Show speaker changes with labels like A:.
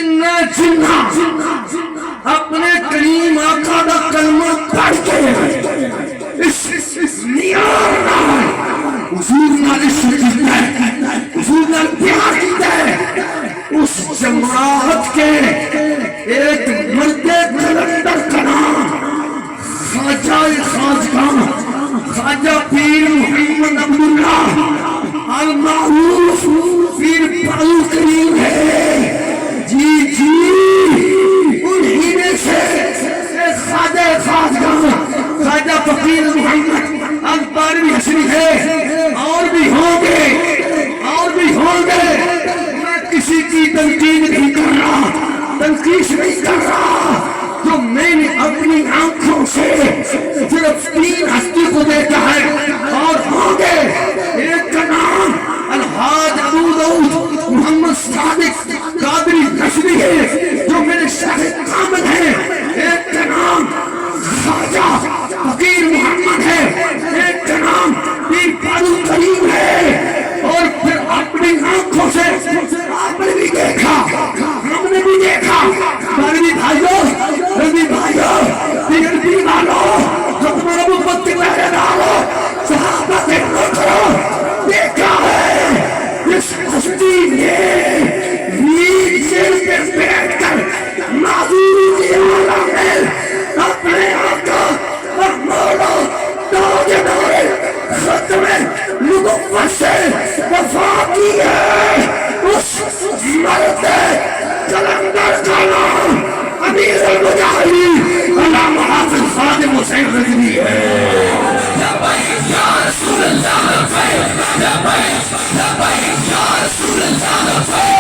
A: جنہ اپنے کریم آقا دا کلمہ پڑھ کے اس نیار نال حضور نال عشق کیتا ہے، حضور نال پیار کیتا ہے، اس جماعت کے ایک مرد کلندر کا نام خواجہ خواجگاں خواجہ پیر محمد عبداللہ المعروف پیر پالو کریم ہے۔ جی انہی میں سے خواجہ خواجگاں خواجہ فقیر محمد الباروی حسنی ہے، اور بھی ہوں گے، اور بھی ہوں گے۔ میں کسی کی تنقید نہیں کر رہا، تنقید نہیں کر رہا، جو میں نے اپنی آنکھوں سے صرف 3 ہستی کو دیکھا ہے، اور ہوں گے۔ ایک کا نام الحاج ابو داؤد محمد صادق قادری نشری ہے جو میرے شیخ کامل ہیں، ایک کا نام خواجہ فقیر محمد ہے، ایک کا نام پیر پالو کریم ہے۔ اور پھر اپنی آنکھوں سے آپ نے بھی دیکھا، ہم نے بھی دیکھا، بارہویں بھائیوں، رضی بھائیوں، پیر بھی والوں، جو تمہارا محبت کے پہلے ڈالو، صحابہ سے پوچھو، دیکھا ہے اس ہستی نے نیچے پہ بیٹھ کر معذور کی عالم میں اپنے آقا اور مولا تاجدار ختم نبوت سے وفا کی ہے۔ اس مرد کلندر کا نام امیر المجاہدین علامہ حافظ خادم حسین رضوی ہے۔ لبیک یا رسول اللہ لبیک، لبیک لبیک یا رسول اللہ لبیک۔